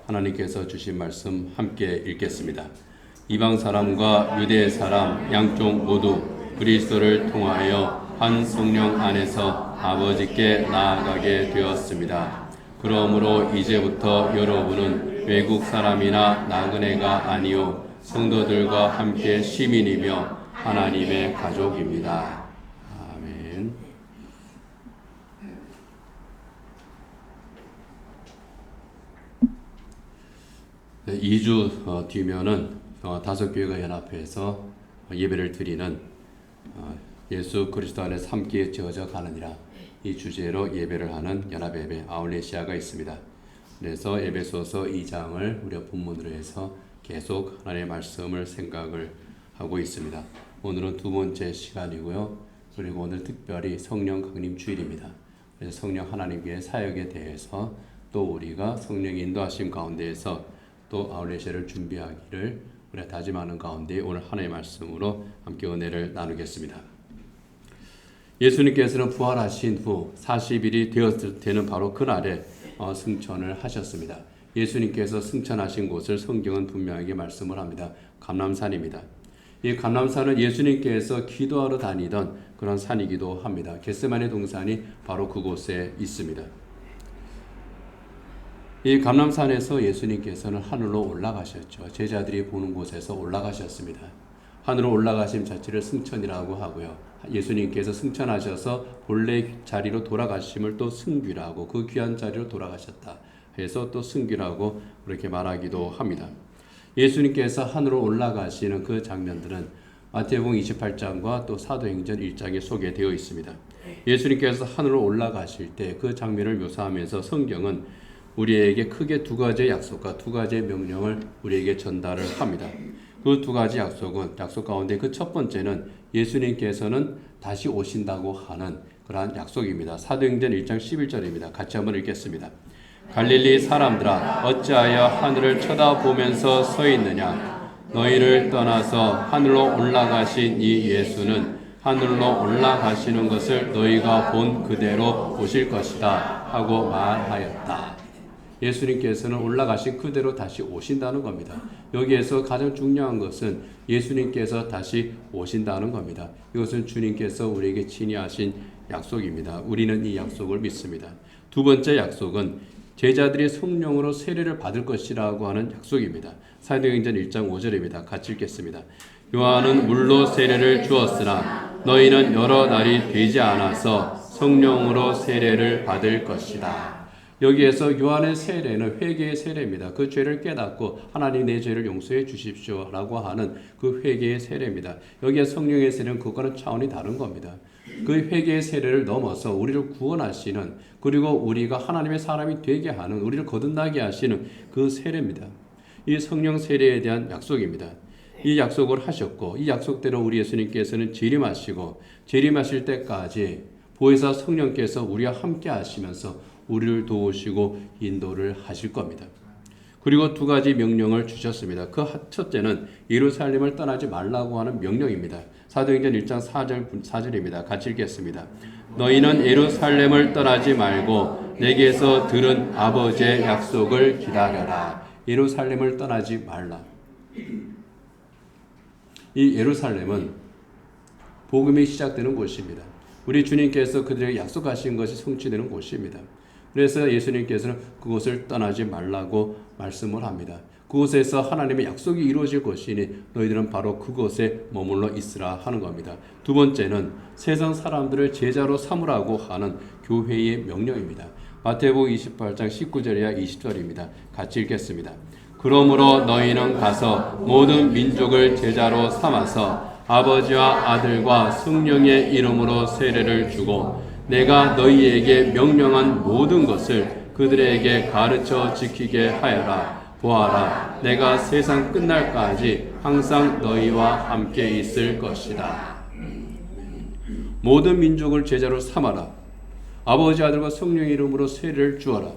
하나님께서 주신 말씀 함께 읽겠습니다. 이방 사람과 유대 사람 양쪽 모두 그리스도를 통하여 한 성령 안에서 아버지께 나아가게 되었습니다. 그러므로 이제부터 여러분은 외국 사람이나 나그네가 아니요 성도들과 함께 시민이며 하나님의 가족입니다. 아멘. 2주 뒤면은 다섯 교회가 연합해서 예배를 드리는 예수 그리스도 안에 함께 지어져 가느니라 이 주제로 예배를 하는 연합예배 아울레시아가 있습니다. 그래서 에베소서 2장을 우리가 본문으로 해서 계속 하나님의 말씀을 생각을 하고 있습니다. 오늘은 두 번째 시간이고요. 그리고 오늘 특별히 성령 강림 주일입니다. 그래서 성령 하나님의 사역에 대해서 또 우리가 성령 인도하심 가운데에서 또 아울레시아를 준비하기를 우리가 다짐하는 가운데 오늘 하나님의 말씀으로 함께 은혜를 나누겠습니다. 예수님께서는 부활하신 후 40일이 되었을 때는 바로 그날에 승천을 하셨습니다. 예수님께서 승천하신 곳을 성경은 분명하게 말씀을 합니다. 감람산입니다. 이 감람산은 예수님께서 기도하러 다니던 그런 산이기도 합니다. 겟세마네 동산이 바로 그곳에 있습니다. 이 감람산에서 예수님께서는 하늘로 올라가셨죠. 제자들이 보는 곳에서 올라가셨습니다. 하늘로 올라가심 자체를 승천이라고 하고요. 예수님께서 승천하셔서 본래 자리로 돌아가심을 또 승귀라고 그 귀한 자리로 돌아가셨다 해서 또 승귀라고 그렇게 말하기도 합니다. 예수님께서 하늘로 올라가시는 그 장면들은 마태복음 28장과 또 사도행전 1장에 소개되어 있습니다. 예수님께서 하늘로 올라가실 때 그 장면을 묘사하면서 성경은 우리에게 크게 두 가지의 약속과 두 가지의 명령을 우리에게 전달을 합니다. 그 두 가지 약속 가운데 그 첫 번째는 예수님께서는 다시 오신다고 하는 그러한 약속입니다. 사도행전 1장 11절입니다. 같이 한번 읽겠습니다. 갈릴리 사람들아 어찌하여 하늘을 쳐다보면서 서 있느냐 너희를 떠나서 하늘로 올라가신 이 예수는 하늘로 올라가시는 것을 너희가 본 그대로 오실 것이다 하고 말하였다. 예수님께서는 올라가신 그대로 다시 오신다는 겁니다. 여기에서 가장 중요한 것은 예수님께서 다시 오신다는 겁니다. 이것은 주님께서 우리에게 친히 하신 약속입니다. 우리는 이 약속을 믿습니다. 두 번째 약속은 제자들이 성령으로 세례를 받을 것이라고 하는 약속입니다. 사도행전 1장 5절입니다. 같이 읽겠습니다. 요한은 물로 세례를 주었으나 너희는 여러 날이 되지 않아서 성령으로 세례를 받을 것이다. 여기에서 요한의 세례는 회개의 세례입니다. 그 죄를 깨닫고 하나님 내 죄를 용서해 주십시오 라고 하는 그 회개의 세례입니다. 여기에 성령의 세례는 그거는 차원이 다른 겁니다. 그 회개의 세례를 넘어서 우리를 구원하시는 그리고 우리가 하나님의 사람이 되게 하는 우리를 거듭나게 하시는 그 세례입니다. 이 성령 세례에 대한 약속입니다. 이 약속을 하셨고 이 약속대로 우리 예수님께서는 재림하시고 재림하실 때까지 보혜사 성령께서 우리와 함께 하시면서 우리를 도우시고 인도를 하실 겁니다. 그리고 두 가지 명령을 주셨습니다. 그 첫째는 예루살렘을 떠나지 말라고 하는 명령입니다. 사도행전 1장 4절입니다. 같이 읽겠습니다. 너희는 예루살렘을 떠나지 말고 내게서 들은 아버지의 약속을 기다려라. 예루살렘을 떠나지 말라. 이 예루살렘은 복음이 시작되는 곳입니다. 우리 주님께서 그들에게 약속하신 것이 성취되는 곳입니다. 그래서 예수님께서는 그곳을 떠나지 말라고 말씀을 합니다. 그곳에서 하나님의 약속이 이루어질 것이니 너희들은 바로 그곳에 머물러 있으라 하는 겁니다. 두 번째는 세상 사람들을 제자로 삼으라고 하는 교회의 명령입니다. 마태복음 28장 19절이야 20절입니다. 같이 읽겠습니다. 그러므로 너희는 가서 모든 민족을 제자로 삼아서 아버지와 아들과 성령의 이름으로 세례를 주고 내가 너희에게 명령한 모든 것을 그들에게 가르쳐 지키게 하여라. 보아라, 내가 세상 끝날까지 항상 너희와 함께 있을 것이다. 모든 민족을 제자로 삼아라. 아버지, 아들과 성령의 이름으로 세례를 주어라.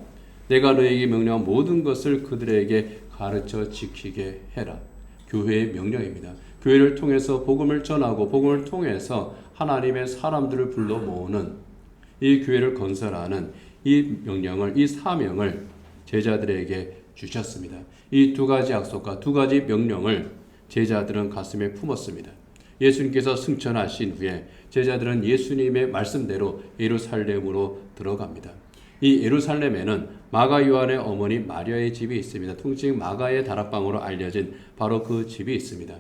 내가 너희에게 명령한 모든 것을 그들에게 가르쳐 지키게 해라. 교회의 명령입니다. 교회를 통해서 복음을 전하고 복음을 통해서 하나님의 사람들을 불러 모으는 이 교회를 건설하는 이 명령을, 이 사명을 제자들에게 주셨습니다. 이 두 가지 약속과 두 가지 명령을 제자들은 가슴에 품었습니다. 예수님께서 승천하신 후에 제자들은 예수님의 말씀대로 예루살렘으로 들어갑니다. 이 예루살렘에는 마가 요한의 어머니 마리아의 집이 있습니다. 통칭 마가의 다락방으로 알려진 바로 그 집이 있습니다.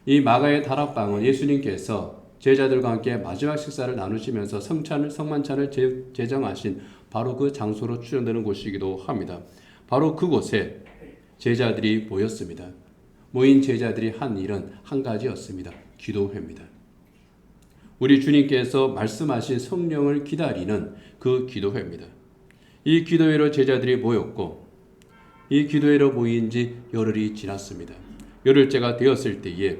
이 마가의 다락방은 예수님께서 제자들과 함께 마지막 식사를 나누시면서 성만찬을 제정하신 바로 그 장소로 추정되는 곳이기도 합니다. 바로 그곳에 제자들이 모였습니다. 모인 제자들이 한 일은 한 가지였습니다. 기도회입니다. 우리 주님께서 말씀하신 성령을 기다리는 그 기도회입니다. 이 기도회로 제자들이 모였고 이 기도회로 모인 지 열흘이 지났습니다. 열흘째가 되었을 때에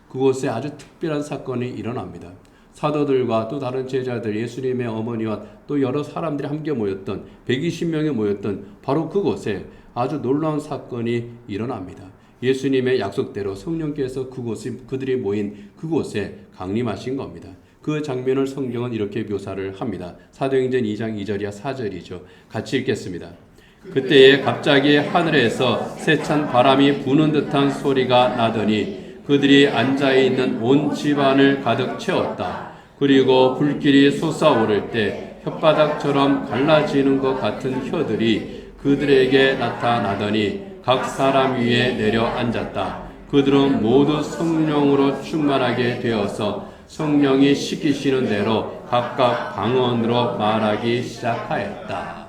그곳에 아주 특별한 사건이 일어납니다. 사도들과 또 다른 제자들, 예수님의 어머니와 또 여러 사람들이 함께 모였던 120명이 모였던 바로 그곳에 아주 놀라운 사건이 일어납니다. 예수님의 약속대로 성령께서 그들이 모인 그곳에 강림하신 겁니다. 그 장면을 성경은 이렇게 묘사를 합니다. 사도행전 2장 2절이야 4절이죠. 같이 읽겠습니다. 그때에 갑자기 하늘에서 세찬 바람이 부는 듯한 소리가 나더니 그들이 앉아있는 온 집안을 가득 채웠다. 그리고 불길이 솟아오를 때 혓바닥처럼 갈라지는 것 같은 혀들이 그들에게 나타나더니 각 사람 위에 내려 앉았다. 그들은 모두 성령으로 충만하게 되어서 성령이 시키시는 대로 각각 방언으로 말하기 시작하였다.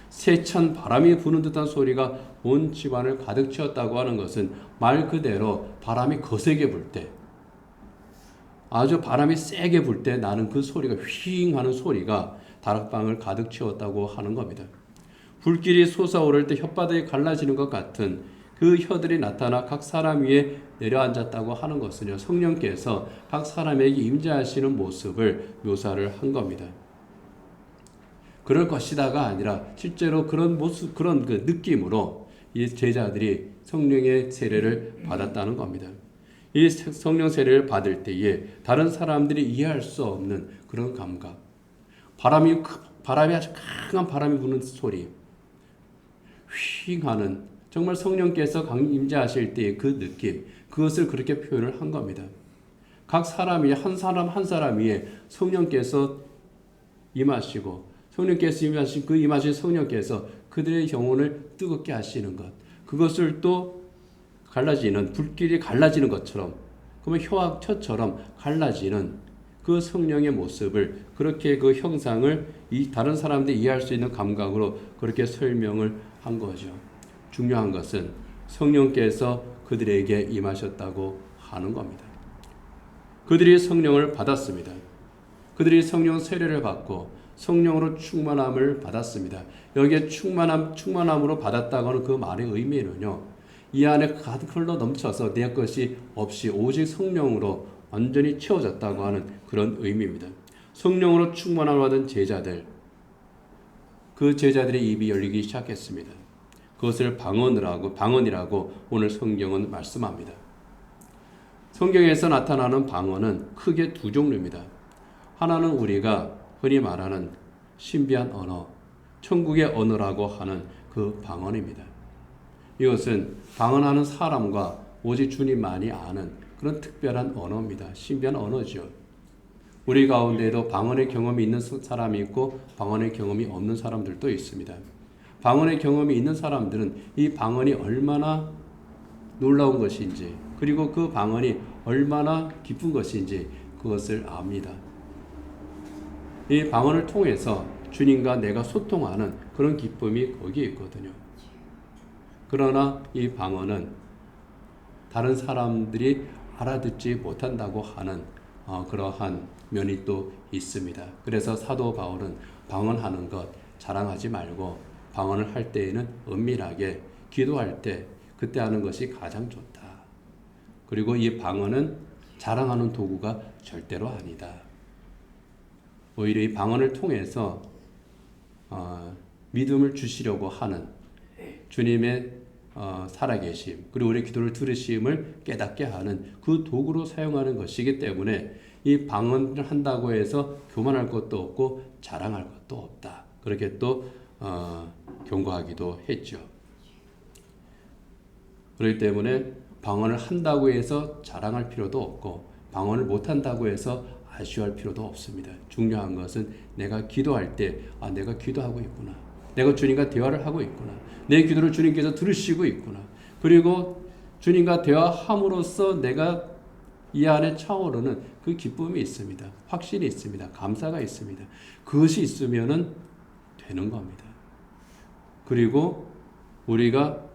세찬 바람이 부는 듯한 소리가 온 집안을 가득 채웠다고 하는 것은 말 그대로 바람이 거세게 불 때, 아주 바람이 세게 불 때 나는 그 소리가 휘잉 하는 소리가 다락방을 가득 채웠다고 하는 겁니다. 불길이 솟아오를 때 혓바닥이 갈라지는 것 같은 그 혀들이 나타나 각 사람 위에 내려앉았다고 하는 것은요, 성령께서 각 사람에게 임재하시는 모습을 묘사를 한 겁니다. 그럴 것이다가 아니라 실제로 그런 모습, 그런 그 느낌으로 이 제자들이 성령의 세례를 받았다는 겁니다. 이 성령 세례를 받을 때에 다른 사람들이 이해할 수 없는 그런 감각, 바람이 아주 강한 바람이 부는 소리, 휘잉 하는 정말 성령께서 임재하실 때의 그 느낌, 그것을 그렇게 표현을 한 겁니다. 각 사람이 한 사람 한 사람 위에 성령께서 임하시고 성령께서 임하신 그 임하신 성령께서 그들의 영혼을 뜨겁게 하시는 것, 그것을 또 갈라지는 불길이 갈라지는 것처럼, 그러면 혀와 혀처럼 갈라지는 그 성령의 모습을 그렇게 그 형상을 이 다른 사람들이 이해할 수 있는 감각으로 그렇게 설명을 한 거죠. 중요한 것은 성령께서 그들에게 임하셨다고 하는 겁니다. 그들이 성령을 받았습니다. 그들이 성령 세례를 받고 성령으로 충만함을 받았습니다. 여기에 충만함으로 받았다고 하는 그 말의 의미는요, 이 안에 가득 흘러 넘쳐서 내 것이 없이 오직 성령으로 완전히 채워졌다고 하는 그런 의미입니다. 성령으로 충만함을 받은 제자들, 그 제자들의 입이 열리기 시작했습니다. 그것을 방언이라고 오늘 성경은 말씀합니다. 성경에서 나타나는 방언은 크게 두 종류입니다. 하나는 우리가 흔히 말하는 신비한 언어, 천국의 언어라고 하는 그 방언입니다. 이것은 방언하는 사람과 오직 주님만이 아는 그런 특별한 언어입니다. 신비한 언어죠. 우리 가운데에도 방언의 경험이 있는 사람이 있고 방언의 경험이 없는 사람들도 있습니다. 방언의 경험이 있는 사람들은 이 방언이 얼마나 놀라운 것인지, 그리고 그 방언이 얼마나 기쁜 것인지 그것을 압니다. 이 방언을 통해서 주님과 내가 소통하는 그런 기쁨이 거기에 있거든요. 그러나 이 방언은 다른 사람들이 알아듣지 못한다고 하는 그러한 면이 또 있습니다. 그래서 사도 바울은 방언하는 것 자랑하지 말고 방언을 할 때에는 은밀하게 기도할 때 그때 하는 것이 가장 좋다. 그리고 이 방언은 자랑하는 도구가 절대로 아니다. 오히려 이 방언을 통해서 믿음을 주시려고 하는 주님의 살아계심, 그리고 우리 기도를 들으심을 깨닫게 하는 그 도구로 사용하는 것이기 때문에 이 방언을 한다고 해서 교만할 것도 없고 자랑할 것도 없다. 그렇게 또 경고하기도 했죠. 그렇기 때문에 방언을 한다고 해서 자랑할 필요도 없고 방언을 못한다고 해서 아쉬워할 필요도 없습니다. 중요한 것은 내가 기도할 때 내가 기도하고 있구나. 내가 주님과 대화를 하고 있구나. 내 기도를 주님께서 들으시고 있구나. 그리고 주님과 대화함으로써 내가 이 안에 차오르는 그 기쁨이 있습니다. 확신이 있습니다. 감사가 있습니다. 그것이 있으면은 되는 겁니다. 그리고 우리가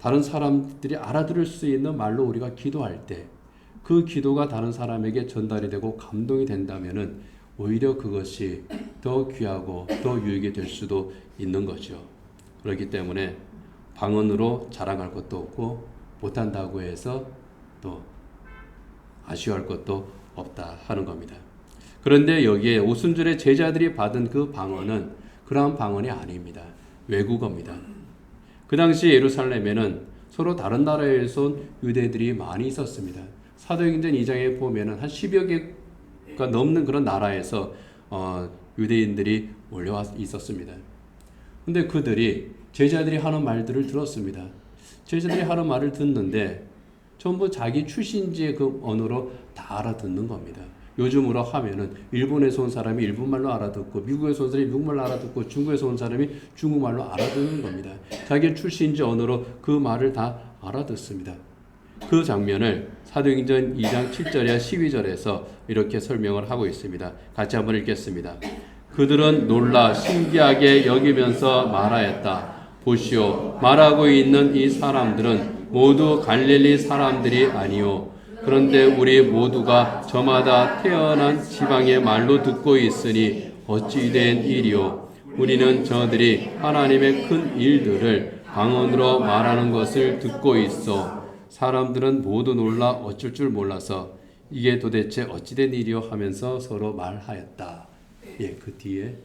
다른 사람들이 알아들을 수 있는 말로 우리가 기도할 때 그 기도가 다른 사람에게 전달이 되고 감동이 된다면은 오히려 그것이 더 귀하고 더 유익이 될 수도 있는 거죠. 그렇기 때문에 방언으로 자랑할 것도 없고 못한다고 해서 또 아쉬워할 것도 없다 하는 겁니다. 그런데 여기에 오순절에 제자들이 받은 그 방언은 그러한 방언이 아닙니다. 외국어입니다. 그 당시 예루살렘에는 서로 다른 나라에서 온 유대들이 많이 있었습니다. 사도행전 2장에 보면은 한 10여 개가 넘는 그런 나라에서 유대인들이 몰려와 있었습니다. 근데 그들이 제자들이 하는 말들을 들었습니다. 제자들이 하는 말을 듣는데 전부 자기 출신지의 그 언어로 다 알아듣는 겁니다. 요즘으로 하면은 일본에서 온 사람이 일본말로 알아듣고 미국에서 온 사람이 미국말로 알아듣고 중국에서 온 사람이 중국말로 알아듣는 겁니다. 자기 출신지 언어로 그 말을 다 알아듣습니다. 그 장면을 사도행전 2장 7절에 12절에서 이렇게 설명을 하고 있습니다. 같이 한번 읽겠습니다. 그들은 놀라 신기하게 여기면서 말하였다. 보시오, 말하고 있는 이 사람들은 모두 갈릴리 사람들이 아니오. 그런데 우리 모두가 저마다 태어난 지방의 말로 듣고 있으니 어찌 된 일이오. 우리는 저들이 하나님의 큰 일들을 방언으로 말하는 것을 듣고 있어. 사람들은 모두 놀라 어쩔 줄 몰라서 이게 도대체 어찌된 일이오 하면서 서로 말하였다. 예, 그 뒤에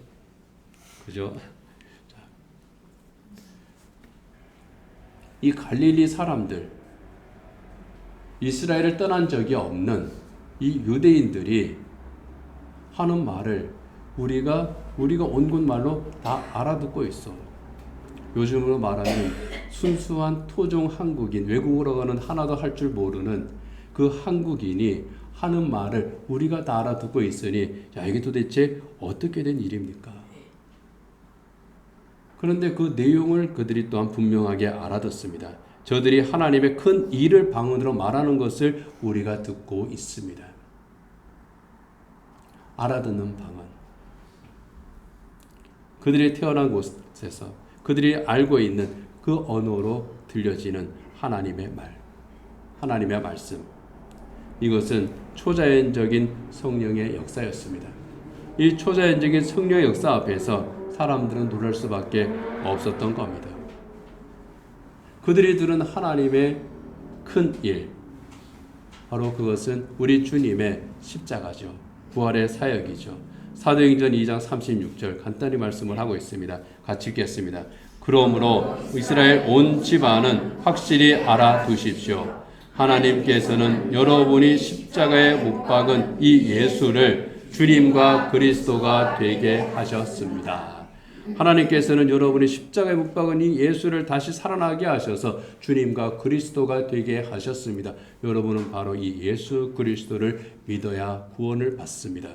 그죠? 이 갈릴리 사람들, 이스라엘을 떠난 적이 없는 이 유대인들이 하는 말을 우리가 온갖 말로 다 알아듣고 있어. 요즘으로 말하면 순수한 토종 한국인, 외국으로 가는 하나도 할 줄 모르는 그 한국인이 하는 말을 우리가 다 알아듣고 있으니 야, 이게 도대체 어떻게 된 일입니까? 그런데 그 내용을 그들이 또한 분명하게 알아듣습니다. 저들이 하나님의 큰 일을 방언으로 말하는 것을 우리가 듣고 있습니다. 알아듣는 방언. 그들이 태어난 곳에서 그들이 알고 있는 그 언어로 들려지는 하나님의 말, 하나님의 말씀. 이것은 초자연적인 성령의 역사였습니다. 이 초자연적인 성령의 역사 앞에서 사람들은 놀랄 수밖에 없었던 겁니다. 그들이 들은 하나님의 큰 일, 바로 그것은 우리 주님의 십자가죠. 부활의 사역이죠. 사도행전 2장 36절 간단히 말씀을 하고 있습니다. 같이 읽겠습니다. 그러므로 이스라엘 온 집안은 확실히 알아두십시오. 하나님께서는 여러분이 십자가에 못 박은 이 예수를 주님과 그리스도가 되게 하셨습니다. 하나님께서는 여러분이 십자가에 못 박은 이 예수를 다시 살아나게 하셔서 주님과 그리스도가 되게 하셨습니다. 여러분은 바로 이 예수 그리스도를 믿어야 구원을 받습니다.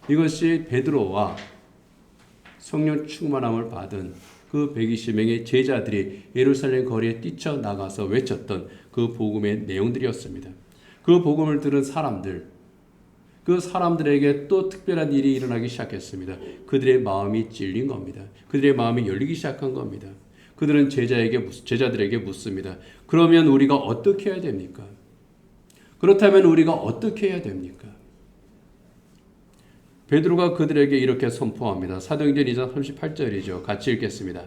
이것이 베드로와 성령 충만함을 받은 그 120명의 제자들이 예루살렘 거리에 뛰쳐나가서 외쳤던 그 복음의 내용들이었습니다. 그 복음을 들은 사람들, 그 사람들에게 또 특별한 일이 일어나기 시작했습니다. 그들의 마음이 찔린 겁니다. 그들의 마음이 열리기 시작한 겁니다. 그들은 제자들에게 묻습니다. 그러면 우리가 어떻게 해야 됩니까? 그렇다면 우리가 어떻게 해야 됩니까? 베드로가 그들에게 이렇게 선포합니다. 사도행전 2장 38절이죠. 같이 읽겠습니다.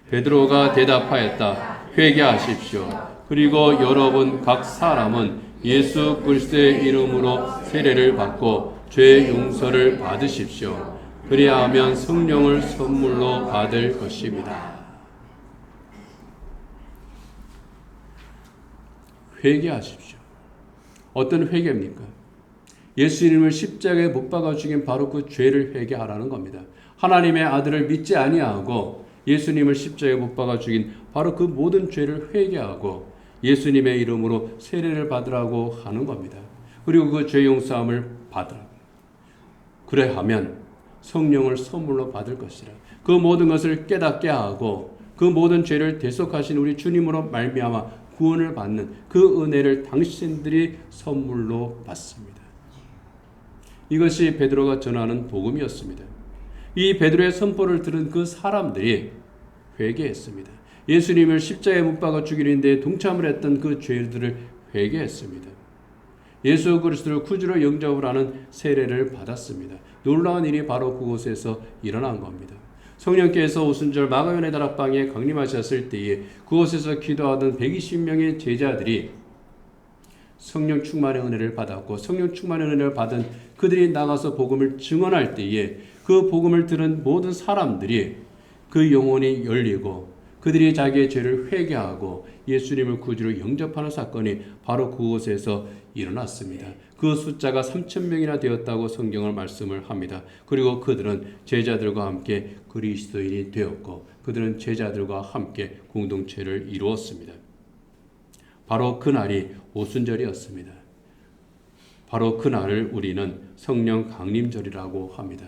베드로가 대답하였다. 회개하십시오. 그리고 여러분 각 사람은 예수 그리스도의 이름으로 세례를 받고 죄 용서를 받으십시오. 그리하면 성령을 선물로 받을 것입니다. 회개하십시오. 어떤 회개입니까? 예수님을 십자가에 못 박아 죽인 바로 그 죄를 회개하라는 겁니다. 하나님의 아들을 믿지 아니하고 예수님을 십자가에 못 박아 죽인 바로 그 모든 죄를 회개하고 예수님의 이름으로 세례를 받으라고 하는 겁니다. 그리고 그 죄 용서함을 받으라. 그래하면 성령을 선물로 받을 것이라. 그 모든 것을 깨닫게 하고 그 모든 죄를 대속하신 우리 주님으로 말미암아 구원을 받는 그 은혜를 당신들이 선물로 받습니다. 이것이 베드로가 전하는 복음이었습니다. 이 베드로의 선포를 들은 그 사람들이 회개했습니다. 예수님을 십자가에 못 박아 죽이는데 동참을 했던 그 죄들을 회개했습니다. 예수 그리스도를 구주로 영접을 하는 세례를 받았습니다. 놀라운 일이 바로 그곳에서 일어난 겁니다. 성령께서 오순절 마가연의 다락방에 강림하셨을 때에 그곳에서 기도하던 120명의 제자들이 성령 충만의 은혜를 받았고 성령 충만의 은혜를 받은 그들이 나가서 복음을 증언할 때에 그 복음을 들은 모든 사람들이 그 영혼이 열리고 그들이 자기의 죄를 회개하고 예수님을 구주로 영접하는 사건이 바로 그곳에서 일어났습니다. 그 숫자가 3,000명이나 되었다고 성경을 말씀을 합니다. 그리고 그들은 제자들과 함께 그리스도인이 되었고 그들은 제자들과 함께 공동체를 이루었습니다. 바로 그날이 오순절이었습니다. 바로 그날을 우리는 성령 강림절이라고 합니다.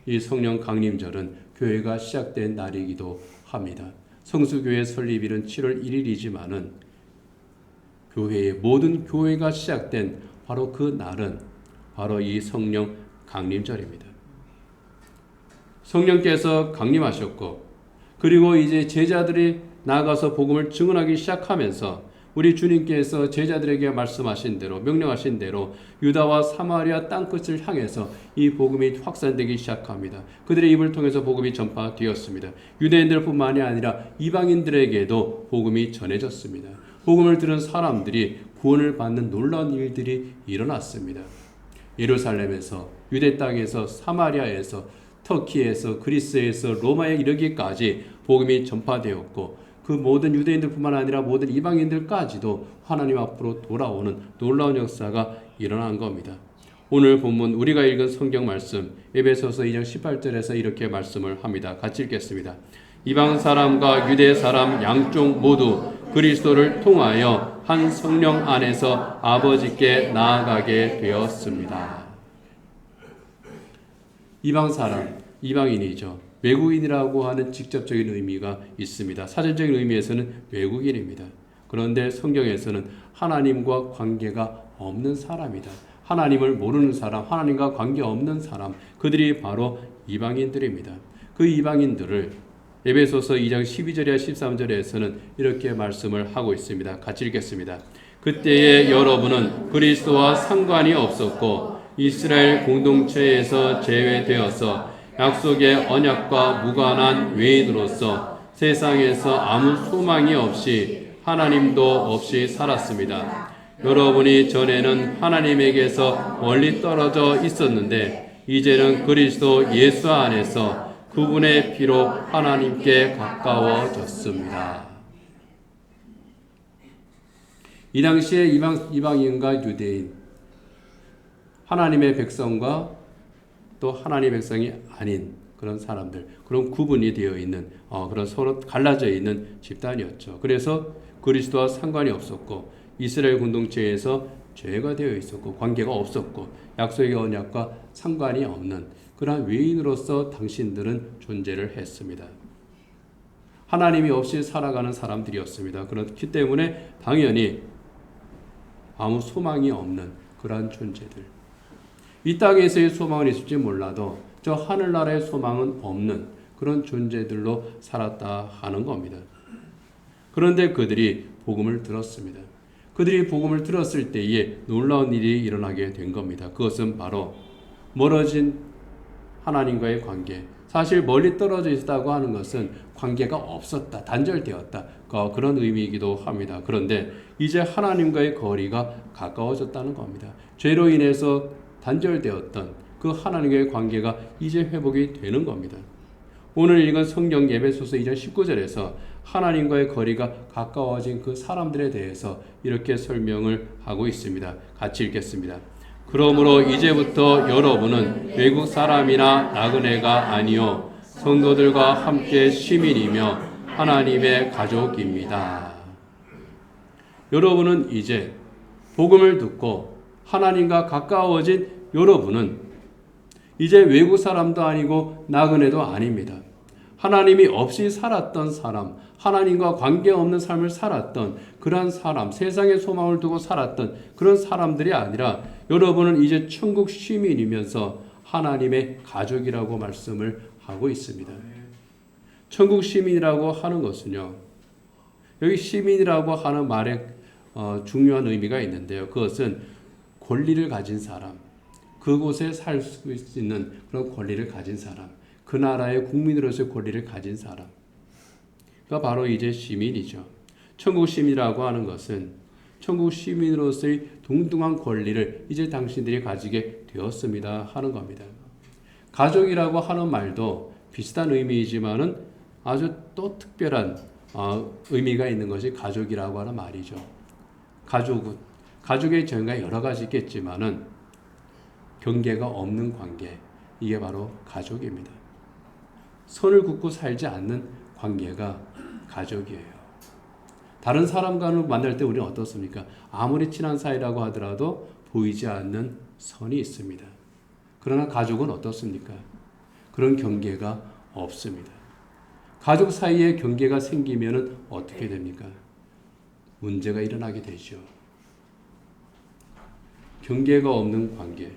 이 성령 강림절은 교회가 시작된 날이기도 합니다. 성수교회 설립일은 7월 1일이지만은 교회의 모든 교회가 시작된 바로 그 날은 바로 이 성령 강림절입니다. 성령께서 강림하셨고 그리고 이제 제자들이 나아가서 복음을 증언하기 시작하면서 우리 주님께서 제자들에게 말씀하신 대로 명령하신 대로 유다와 사마리아 땅끝을 향해서 이 복음이 확산되기 시작합니다. 그들의 입을 통해서 복음이 전파되었습니다. 유대인들뿐만이 아니라 이방인들에게도 복음이 전해졌습니다. 복음을 들은 사람들이 구원을 받는 놀라운 일들이 일어났습니다. 예루살렘에서 유대 땅에서 사마리아에서 터키에서 그리스에서 로마에 이르기까지 복음이 전파되었고 그 모든 유대인들뿐만 아니라 모든 이방인들까지도 하나님 앞으로 돌아오는 놀라운 역사가 일어난 겁니다. 오늘 본문 우리가 읽은 성경 말씀 에베소서 2장 18절에서 이렇게 말씀을 합니다. 같이 읽겠습니다. 이방 사람과 유대 사람 양쪽 모두 그리스도를 통하여 한 성령 안에서 아버지께 나아가게 되었습니다. 이방 사람, 이방인이죠. 외국인이라고 하는 직접적인 의미가 있습니다. 사전적인 의미에서는 외국인입니다. 그런데 성경에서는 하나님과 관계가 없는 사람이다. 하나님을 모르는 사람, 하나님과 관계없는 사람, 그들이 바로 이방인들입니다. 그 이방인들을 에베소서 2장 12절이나 13절에서는 이렇게 말씀을 하고 있습니다. 같이 읽겠습니다. 그때에 여러분은 그리스도와 상관이 없었고 이스라엘 공동체에서 제외되어서 약속의 언약과 무관한 외인으로서 세상에서 아무 소망이 없이 하나님도 없이 살았습니다. 여러분이 전에는 하나님에게서 멀리 떨어져 있었는데 이제는 그리스도 예수 안에서 그분의 피로 하나님께 가까워졌습니다. 이 당시에 이방인과 유대인, 하나님의 백성과 또 하나님의 백성이 아닌 그런 사람들, 그런 구분이 되어 있는 그런 서로 갈라져 있는 집단이었죠. 그래서 그리스도와 상관이 없었고 이스라엘 공동체에서 죄가 되어 있었고 관계가 없었고 약속의 언약과 상관이 없는 그러한 외인으로서 당신들은 존재를 했습니다. 하나님이 없이 살아가는 사람들이었습니다. 그렇기 때문에 당연히 아무 소망이 없는 그러한 존재들. 이 땅에서의 소망은 있을지 몰라도 저 하늘나라의 소망은 없는 그런 존재들로 살았다 하는 겁니다. 그런데 그들이 복음을 들었습니다. 그들이 복음을 들었을 때에 놀라운 일이 일어나게 된 겁니다. 그것은 바로 멀어진 하나님과의 관계. 사실 멀리 떨어져 있다고 하는 것은 관계가 없었다, 단절되었다. 그런 의미이기도 합니다. 그런데 이제 하나님과의 거리가 가까워졌다는 겁니다. 죄로 인해서 단절되었던 그 하나님과의 관계가 이제 회복이 되는 겁니다. 오늘 읽은 성경 에베소서 2장 19절에서 하나님과의 거리가 가까워진 그 사람들에 대해서 이렇게 설명을 하고 있습니다. 같이 읽겠습니다. 그러므로 이제부터 여러분은 외국 사람이나 나그네가 아니요 성도들과 함께 시민이며 하나님의 가족입니다. 여러분은 이제 복음을 듣고 하나님과 가까워진 여러분은 이제 외국 사람도 아니고 나그네도 아닙니다. 하나님이 없이 살았던 사람, 하나님과 관계없는 삶을 살았던 그런 사람, 세상에 소망을 두고 살았던 그런 사람들이 아니라 여러분은 이제 천국 시민이면서 하나님의 가족이라고 말씀을 하고 있습니다. 천국 시민이라고 하는 것은요, 여기 시민이라고 하는 말에 중요한 의미가 있는데요. 그것은 권리를 가진 사람, 그곳에 살 수 있는 그런 권리를 가진 사람, 그 나라의 국민으로서의 권리를 가진 사람, 가 바로 이제 시민이죠. 천국 시민이라고 하는 것은 천국 시민으로서의 동등한 권리를 이제 당신들이 가지게 되었습니다 하는 겁니다. 가족이라고 하는 말도 비슷한 의미이지만은 아주 또 특별한 의미가 있는 것이 가족이라고 하는 말이죠. 가족의 정의가 여러 가지 있겠지만은 경계가 없는 관계, 이게 바로 가족입니다. 선을 긋고 살지 않는 관계가 가족이에요. 다른 사람과는 만날 때 우리는 어떻습니까? 아무리 친한 사이라고 하더라도 보이지 않는 선이 있습니다. 그러나 가족은 어떻습니까? 그런 경계가 없습니다. 가족 사이에 경계가 생기면 어떻게 됩니까? 문제가 일어나게 되죠. 경계가 없는 관계.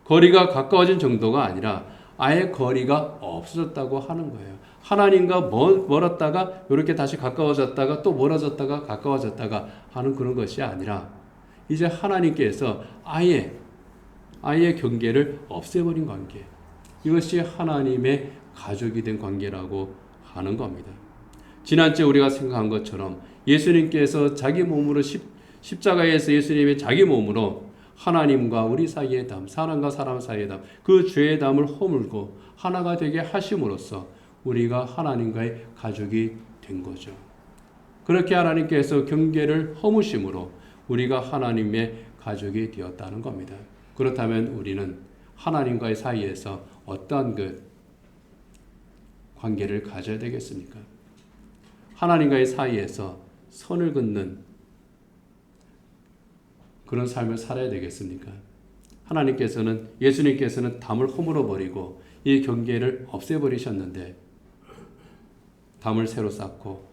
거리가 가까워진 정도가 아니라 아예 거리가 없어졌다고 하는 거예요. 하나님과 멀었다가 이렇게 다시 가까워졌다가 또 멀어졌다가 가까워졌다가 하는 그런 것이 아니라 이제 하나님께서 아예 경계를 없애버린 관계. 이것이 하나님의 가족이 된 관계라고 하는 겁니다. 지난주에 우리가 생각한 것처럼 예수님께서 자기 몸으로 십자가에서 예수님의 자기 몸으로 하나님과 우리 사이의 담, 사람과 사람 사이의 담, 그 죄의 담을 허물고 하나가 되게 하심으로써 우리가 하나님과의 가족이 된 거죠. 그렇게 하나님께서 경계를 허무심으로 우리가 하나님의 가족이 되었다는 겁니다. 그렇다면 우리는 하나님과의 사이에서 어떠한 그 관계를 가져야 되겠습니까? 하나님과의 사이에서 선을 긋는 그런 삶을 살아야 되겠습니까? 예수님께서는 담을 허물어 버리고 이 경계를 없애버리셨는데 담을 새로 쌓고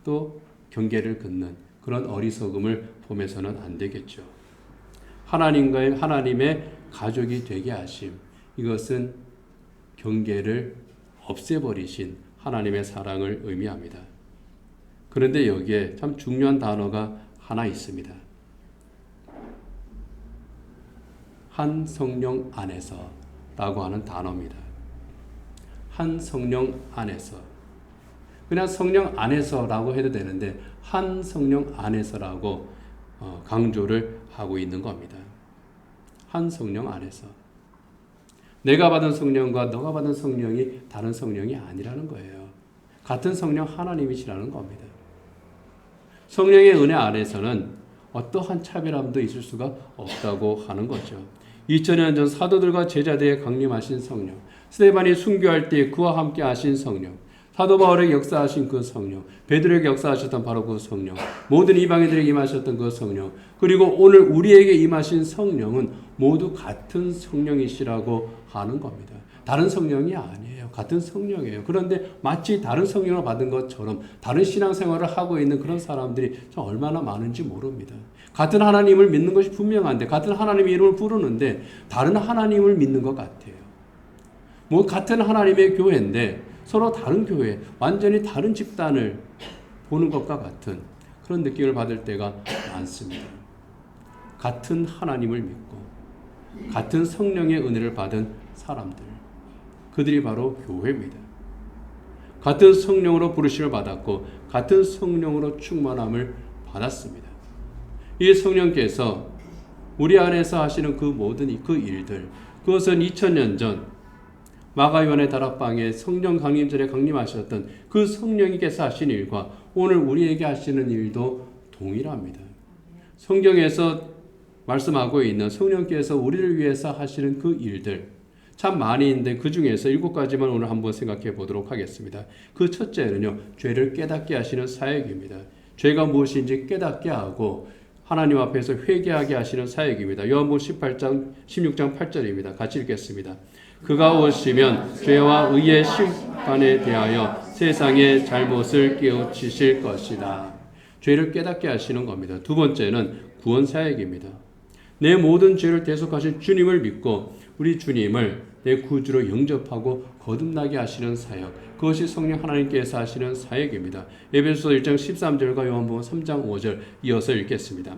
또 경계를 긋는 그런 어리석음을 보면서는 안 되겠죠. 하나님의 가족이 되게 하심, 이것은 경계를 없애버리신 하나님의 사랑을 의미합니다. 그런데 여기에 참 중요한 단어가 하나 있습니다. 한 성령 안에서 라고 하는 단어입니다. 한 성령 안에서. 그냥 성령 안에서 라고 해도 되는데 한 성령 안에서라고 강조를 하고 있는 겁니다. 한 성령 안에서. 내가 받은 성령과 너가 받은 성령이 다른 성령이 아니라는 거예요. 같은 성령 하나님이시라는 겁니다. 성령의 은혜 안에서는 어떠한 차별함도 있을 수가 없다고 하는 거죠. 2000년 전 사도들과 제자들에 강림하신 성령, 스데반이 순교할 때 그와 함께 하신 성령, 사도 바울에게 역사하신 그 성령, 베드로에게 역사하셨던 바로 그 성령, 모든 이방인들에게 임하셨던 그 성령, 그리고 오늘 우리에게 임하신 성령은 모두 같은 성령이시라고 하는 겁니다. 다른 성령이 아니에요. 같은 성령이에요. 그런데 마치 다른 성령을 받은 것처럼 다른 신앙생활을 하고 있는 그런 사람들이 얼마나 많은지 모릅니다. 같은 하나님을 믿는 것이 분명한데, 같은 하나님의 이름을 부르는데 다른 하나님을 믿는 것 같아요. 같은 하나님의 교회인데 서로 다른 교회, 완전히 다른 집단을 보는 것과 같은 그런 느낌을 받을 때가 많습니다. 같은 하나님을 믿고 같은 성령의 은혜를 받은 사람들, 그들이 바로 교회입니다. 같은 성령으로 부르심을 받았고 같은 성령으로 충만함을 받았습니다. 이 성령께서 우리 안에서 하시는 그 모든 그 일들, 그것은 2000년 전 마가요한의 다락방에 성령 강림절에 강림하셨던 그 성령님께서 하신 일과 오늘 우리에게 하시는 일도 동일합니다. 성경에서 말씀하고 있는 성령께서 우리를 위해서 하시는 그 일들, 참 많이 있는데 그 중에서 7가지만 오늘 한번 생각해 보도록 하겠습니다. 그 첫째는요, 죄를 깨닫게 하시는 사역입니다. 죄가 무엇인지 깨닫게 하고 하나님 앞에서 회개하게 하시는 사역입니다. 요한복음 16장 8절입니다. 같이 읽겠습니다. 그가 오시면 죄와 의의 심판에 대하여 세상의 잘못을 깨우치실 것이다. 죄를 깨닫게 하시는 겁니다. 두 번째는 구원 사역입니다. 내 모든 죄를 대속하신 주님을 믿고 우리 주님을 내 구주로 영접하고 거듭나게 하시는 사역, 그것이 성령 하나님께서 하시는 사역입니다. 에베소서 1장 13절과 요한복음 3장 5절 이어서 읽겠습니다.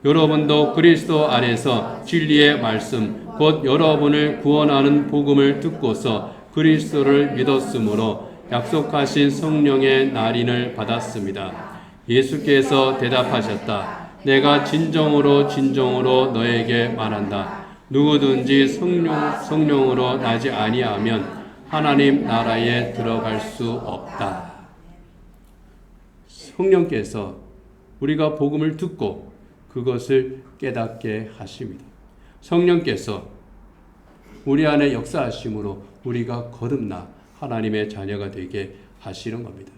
여러분도 그리스도 안에서 진리의 말씀 곧 여러분을 구원하는 복음을 듣고서 그리스도를 믿었으므로 약속하신 성령의 날인을 받았습니다. 예수께서 대답하셨다. 내가 진정으로 너에게 말한다. 누구든지 성령으로 나지 아니하면 하나님 나라에 들어갈 수 없다. 성령께서 우리가 복음을 듣고 그것을 깨닫게 하십니다. 성령께서 우리 안에 역사하심으로 우리가 거듭나 하나님의 자녀가 되게 하시는 겁니다.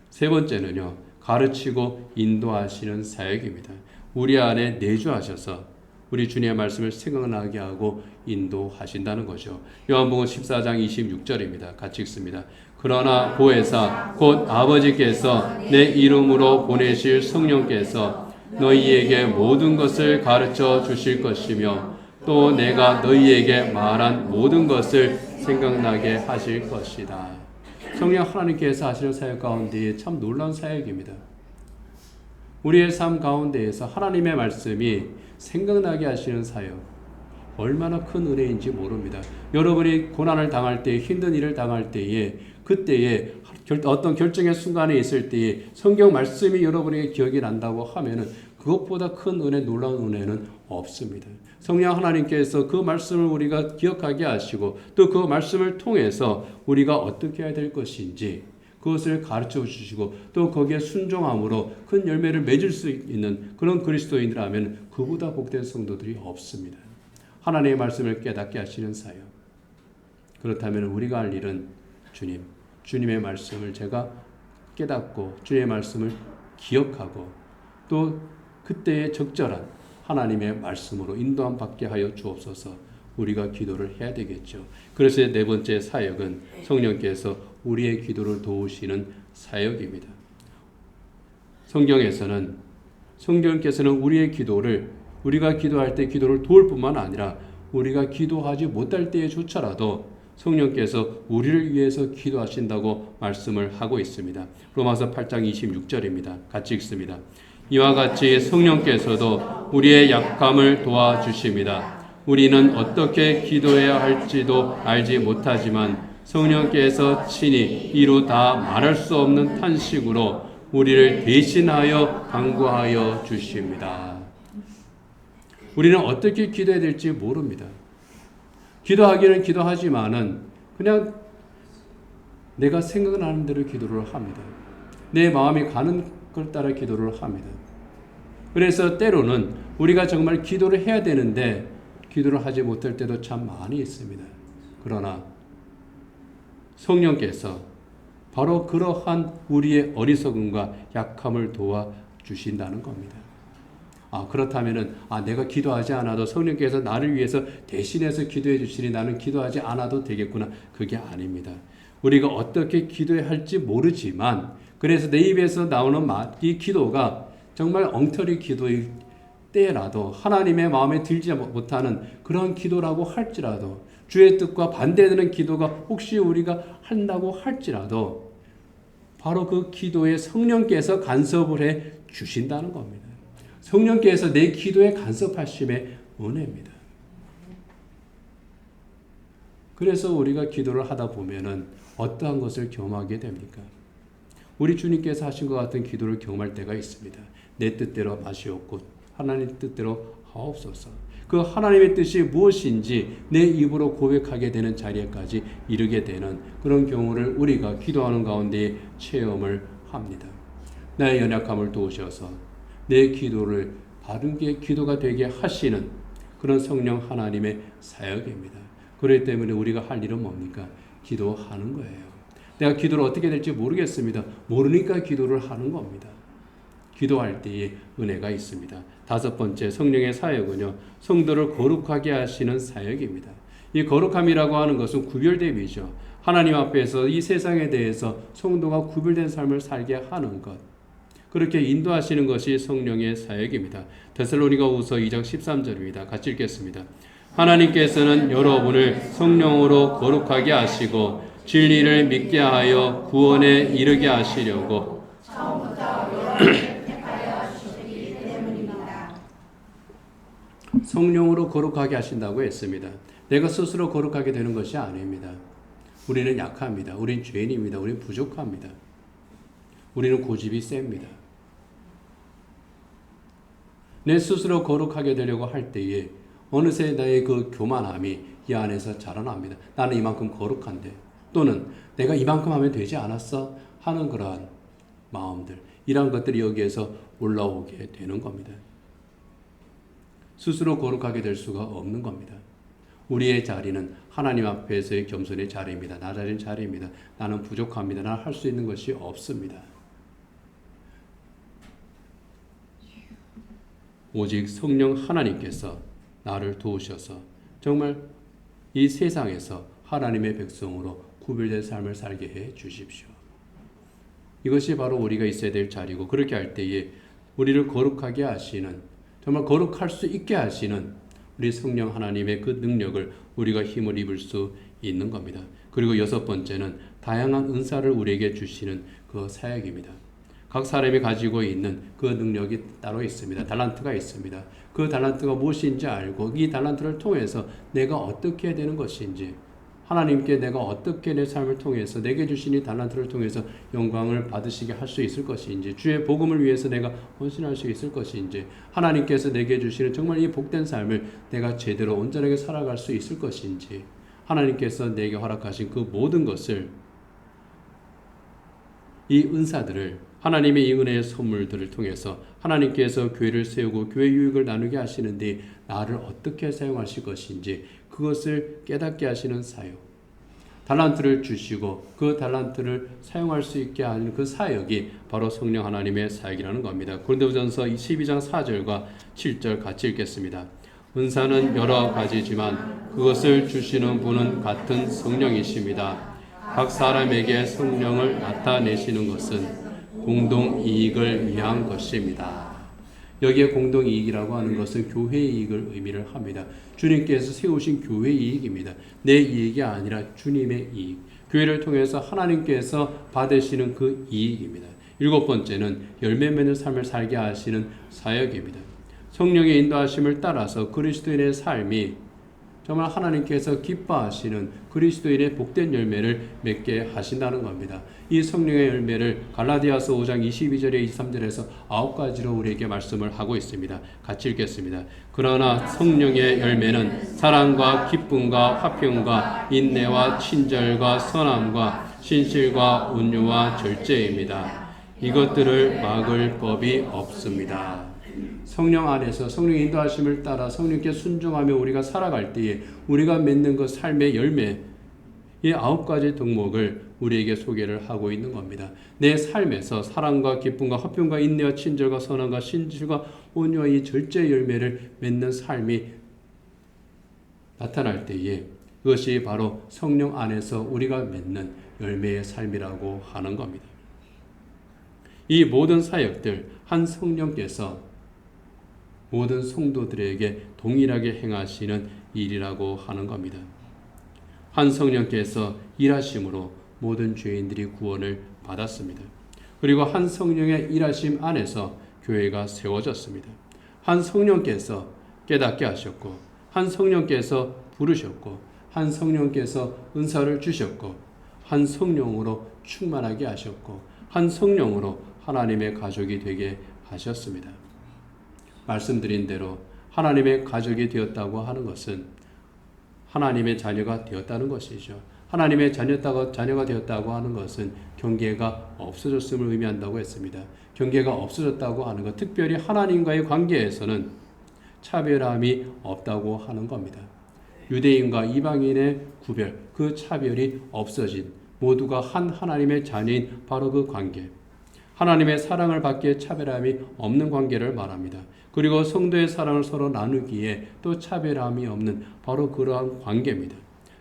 세 번째는요, 가르치고 인도하시는 사역입니다. 우리 안에 내주하셔서 우리 주님의 말씀을 생각나게 하고 인도하신다는 거죠. 요한복음 14장 26절입니다. 같이 읽습니다. 그러나 보혜사 곧 아버지께서 내 이름으로 보내실 성령께서 너희에게 모든 것을 가르쳐 주실 것이며 또 내가 너희에게 말한 모든 것을 생각나게 하실 것이다. 성령 하나님께서 하시는 사역 가운데 참 놀라운 사역입니다. 우리의 삶 가운데에서 하나님의 말씀이 생각나게 하시는 사역, 얼마나 큰 은혜인지 모릅니다. 여러분이 고난을 당할 때, 힘든 일을 당할 때에, 그때에 어떤 결정의 순간에 있을 때에 성경 말씀이 여러분에게 기억이 난다고 하면은 그것보다 큰 은혜, 놀라운 은혜는 없습니다. 성령 하나님께서 그 말씀을 우리가 기억하게 하시고 또 그 말씀을 통해서 우리가 어떻게 해야 될 것인지 그것을 가르쳐 주시고 또 거기에 순종함으로 큰 열매를 맺을 수 있는 그런 그리스도인이라면 그보다 복된 성도들이 없습니다. 하나님의 말씀을 깨닫게 하시는 사역. 그렇다면 우리가 할 일은 주님의 말씀을 제가 깨닫고 주님의 말씀을 기억하고 또 그때의 적절한 하나님의 말씀으로 인도함 받게 하여 주옵소서. 우리가 기도를 해야 되겠죠. 그래서 네 번째 사역은 성령께서 우리의 기도를 도우시는 사역입니다. 성경께서는 우리의 기도를 우리가 기도할 때 기도를 도울 뿐만 아니라 우리가 기도하지 못할 때에조차라도 성령께서 우리를 위해서 기도하신다고 말씀을 하고 있습니다. 로마서 8장 26절입니다. 같이 읽습니다. 이와 같이 성령께서도 우리의 약함을 도와주십니다. 우리는 어떻게 기도해야 할지도 알지 못하지만 성령께서 친히 이루 다 말할 수 없는 탄식으로 우리를 대신하여 간구하여 주십니다. 우리는 어떻게 기도해야 될지 모릅니다. 기도하기는 기도하지만은 그냥 내가 생각나는 대로 기도를 합니다. 내 마음이 가는 걸 따라 기도를 합니다. 그래서 때로는 우리가 정말 기도를 해야 되는데 기도를 하지 못할 때도 참 많이 있습니다. 그러나 성령께서 바로 그러한 우리의 어리석음과 약함을 도와주신다는 겁니다. 그렇다면은 내가 기도하지 않아도 성령께서 나를 위해서 대신해서 기도해 주시니 나는 기도하지 않아도 되겠구나. 그게 아닙니다. 우리가 어떻게 기도해야 할지 모르지만 그래서 내 입에서 나오는 이 기도가 정말 엉터리 기도일 때라도 하나님의 마음에 들지 못하는 그런 기도라고 할지라도 주의 뜻과 반대되는 기도가 혹시 우리가 한다고 할지라도 바로 그 기도에 성령께서 간섭을 해 주신다는 겁니다. 성령께서 내 기도에 간섭하심의 은혜입니다. 그래서 우리가 기도를 하다 보면은 어떠한 것을 경험하게 됩니까? 우리 주님께서 하신 것 같은 기도를 경험할 때가 있습니다. 내 뜻대로 마시옵고 하나님 뜻대로 하옵소서. 그 하나님의 뜻이 무엇인지 내 입으로 고백하게 되는 자리에까지 이르게 되는 그런 경우를 우리가 기도하는 가운데 체험을 합니다. 나의 연약함을 도우셔서 내 기도를 바른 기도가 되게 하시는 그런 성령 하나님의 사역입니다. 그렇기 때문에 우리가 할 일은 뭡니까? 기도하는 거예요. 내가 기도를 어떻게 될지 모르겠습니다. 모르니까 기도를 하는 겁니다. 기도할 때에 은혜가 있습니다. 다섯 번째, 성령의 사역은요, 성도를 거룩하게 하시는 사역입니다. 이 거룩함이라고 하는 것은 구별됨이죠. 하나님 앞에서 이 세상에 대해서 성도가 구별된 삶을 살게 하는 것, 그렇게 인도하시는 것이 성령의 사역입니다. 데살로니가후서 2장 13절입니다. 같이 읽겠습니다. 하나님께서는 여러분을 성령으로 거룩하게 하시고 진리를 믿게 하여 구원에 이르게 하시려고 성령으로 거룩하게 하신다고 했습니다. 내가 스스로 거룩하게 되는 것이 아닙니다. 우리는 약합니다. 우린 죄인입니다. 우린 부족합니다. 우리는 고집이 셉니다. 내 스스로 거룩하게 되려고 할 때에 어느새 나의 그 교만함이 이 안에서 자라납니다. 나는 이만큼 거룩한데, 또는 내가 이만큼 하면 되지 않았어? 하는 그러한 마음들, 이러한 것들이 여기에서 올라오게 되는 겁니다. 스스로 거룩하게 될 수가 없는 겁니다. 우리의 자리는 하나님 앞에서의 겸손의 자리입니다. 낮아진 자리입니다. 나는 부족합니다. 나는 할 수 있는 것이 없습니다. 오직 성령 하나님께서 나를 도우셔서 정말 이 세상에서 하나님의 백성으로 구별된 삶을 살게 해 주십시오. 이것이 바로 우리가 있어야 될 자리고, 그렇게 할 때에 우리를 거룩하게 하시는, 정말 거룩할 수 있게 하시는 우리 성령 하나님의 그 능력을 우리가 힘을 입을 수 있는 겁니다. 그리고 여섯 번째는 다양한 은사를 우리에게 주시는 그 사역입니다. 각 사람이 가지고 있는 그 능력이 따로 있습니다. 달란트가 있습니다. 그 달란트가 무엇인지 알고 이 달란트를 통해서 내가 어떻게 해야 되는 것인지, 하나님께 내가 어떻게 내 삶을 통해서 내게 주신 이 달란트를 통해서 영광을 받으시게 할 수 있을 것인지, 주의 복음을 위해서 내가 헌신할 수 있을 것인지, 하나님께서 내게 주시는 정말 이 복된 삶을 내가 제대로 온전하게 살아갈 수 있을 것인지, 하나님께서 내게 허락하신 그 모든 것을, 이 은사들을, 하나님의 이 은혜의 선물들을 통해서 하나님께서 교회를 세우고 교회 유익을 나누게 하시는데 나를 어떻게 사용하실 것인지 그것을 깨닫게 하시는 사역, 달란트를 주시고 그 달란트를 사용할 수 있게 하는 그 사역이 바로 성령 하나님의 사역이라는 겁니다. 고린도전서 12장 4절과 7절 같이 읽겠습니다. 은사는 여러 가지지만 그것을 주시는 분은 같은 성령이십니다. 각 사람에게 성령을 나타내시는 것은 공동 이익을 위한 것입니다. 여기에 공동 이익이라고 하는 것은 교회 이익을 의미를 합니다. 주님께서 세우신 교회 이익입니다. 내 이익이 아니라 주님의 이익, 교회를 통해서 하나님께서 받으시는 그 이익입니다. 일곱 번째는 열매 맺는 삶을 살게 하시는 사역입니다. 성령의 인도하심을 따라서 그리스도인의 삶이 정말 하나님께서 기뻐하시는 그리스도인의 복된 열매를 맺게 하신다는 겁니다. 이 성령의 열매를 갈라디아서 5장 22절에 23절에서 9가지로 우리에게 말씀을 하고 있습니다. 같이 읽겠습니다. 그러나 성령의 열매는 사랑과 기쁨과 화평과 인내와 친절과 선함과 신실과 온유와 절제입니다. 이것들을 막을 법이 없습니다. 성령 안에서 성령의 인도하심을 따라 성령께 순종하며 우리가 살아갈 때에 우리가 맺는 그 삶의 열매, 이 9가지 덕목을 우리에게 소개를 하고 있는 겁니다. 내 삶에서 사랑과 기쁨과 화평과 인내와 친절과 선함과 신실과 온유와 이 절제의 열매를 맺는 삶이 나타날 때에 그것이 바로 성령 안에서 우리가 맺는 열매의 삶이라고 하는 겁니다. 이 모든 사역들 한 성령께서 모든 성도들에게 동일하게 행하시는 일이라고 하는 겁니다. 한 성령께서 일하심으로 모든 죄인들이 구원을 받았습니다. 그리고 한 성령의 일하심 안에서 교회가 세워졌습니다. 한 성령께서 깨닫게 하셨고, 한 성령께서 부르셨고, 한 성령께서 은사를 주셨고, 한 성령으로 충만하게 하셨고, 한 성령으로 하나님의 가족이 되게 하셨습니다. 말씀드린 대로 하나님의 가족이 되었다고 하는 것은 하나님의 자녀가 되었다는 것이죠. 하나님의 자녀가 되었다고 하는 것은 경계가 없어졌음을 의미한다고 했습니다. 경계가 없어졌다고 하는 것, 특별히 하나님과의 관계에서는 차별함이 없다고 하는 겁니다. 유대인과 이방인의 구별, 그 차별이 없어진 모두가 한 하나님의 자녀인 바로 그 관계, 하나님의 사랑을 받기에 차별함이 없는 관계를 말합니다. 그리고 성도의 사랑을 서로 나누기에 또 차별함이 없는 바로 그러한 관계입니다.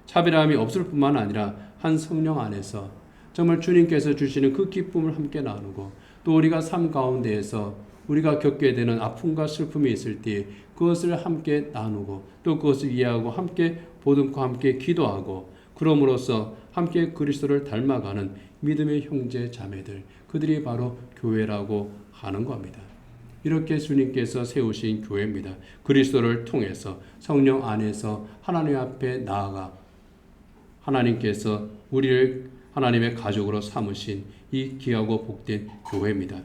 차별함이 없을 뿐만 아니라 한 성령 안에서 정말 주님께서 주시는 그 기쁨을 함께 나누고 또 우리가 삶 가운데에서 우리가 겪게 되는 아픔과 슬픔이 있을 때 그것을 함께 나누고 또 그것을 이해하고 함께 보듬고 함께 기도하고 그럼으로써 함께 그리스도를 닮아가는 믿음의 형제 자매들, 그들이 바로 교회라고 하는 겁니다. 이렇게 주님께서 세우신 교회입니다. 그리스도를 통해서 성령 안에서 하나님 앞에 나아가 하나님께서 우리를 하나님의 가족으로 삼으신 이 귀하고 복된 교회입니다.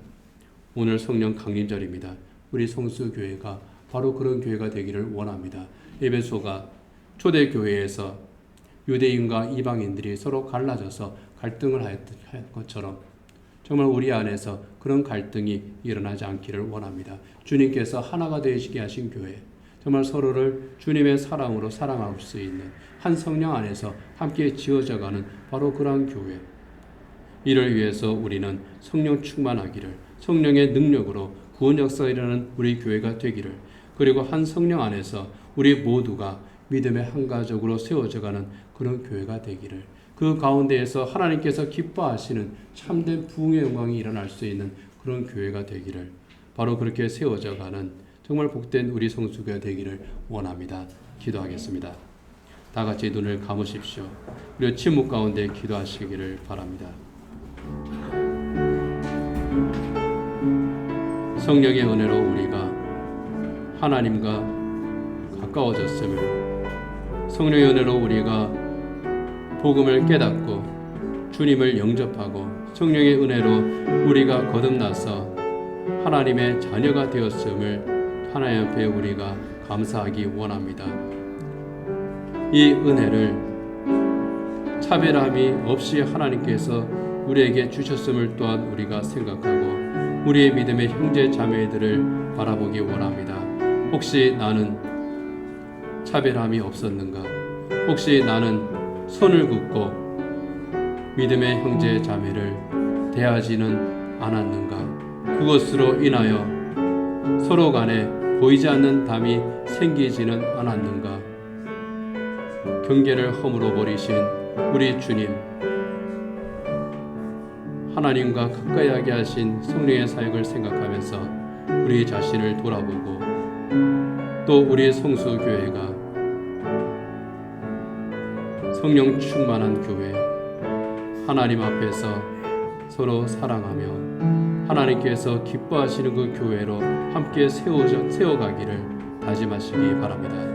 오늘 성령 강림절입니다. 우리 성수교회가 바로 그런 교회가 되기를 원합니다. 에베소가 초대교회에서 유대인과 이방인들이 서로 갈라져서 갈등을 할 것처럼 정말 우리 안에서 그런 갈등이 일어나지 않기를 원합니다. 주님께서 하나가 되시게 하신 교회, 정말 서로를 주님의 사랑으로 사랑할 수 있는 한 성령 안에서 함께 지어져가는 바로 그러한 교회. 이를 위해서 우리는 성령 충만하기를, 성령의 능력으로 구원 역사가 일어나는 우리 교회가 되기를, 그리고 한 성령 안에서 우리 모두가 믿음의 한 가족으로 세워져가는 그런 교회가 되기를, 그 가운데에서 하나님께서 기뻐하시는 참된 부흥의 영광이 일어날 수 있는 그런 교회가 되기를, 바로 그렇게 세워져가는 정말 복된 우리 성수교회가 되기를 원합니다. 기도하겠습니다. 다 같이 눈을 감으십시오. 그리고 침묵 가운데 기도하시기를 바랍니다. 성령의 은혜로 우리가 하나님과 가까워졌음을, 성령의 은혜로 우리가 복음을 깨닫고 주님을 영접하고 성령의 은혜로 우리가 거듭나서 하나님의 자녀가 되었음을 하나님 앞에 우리가 감사하기 원합니다. 이 은혜를 차별함이 없이 하나님께서 우리에게 주셨음을 또한 우리가 생각하고 우리의 믿음의 형제 자매들을 바라보기 원합니다. 혹시 나는 차별함이 없었는가? 혹시 나는 손을 긋고 믿음의 형제 자매를 대하지는 않았는가? 그것으로 인하여 서로 간에 보이지 않는 담이 생기지는 않았는가? 경계를 허물어 버리신 우리 주님, 하나님과 가까이 하게 하신 성령의 사역을 생각하면서 우리 자신을 돌아보고 또 우리의 성수교회가 성령 충만한 교회, 하나님 앞에서 서로 사랑하며 하나님께서 기뻐하시는 그 교회로 함께 세워가기를 다짐하시기 바랍니다.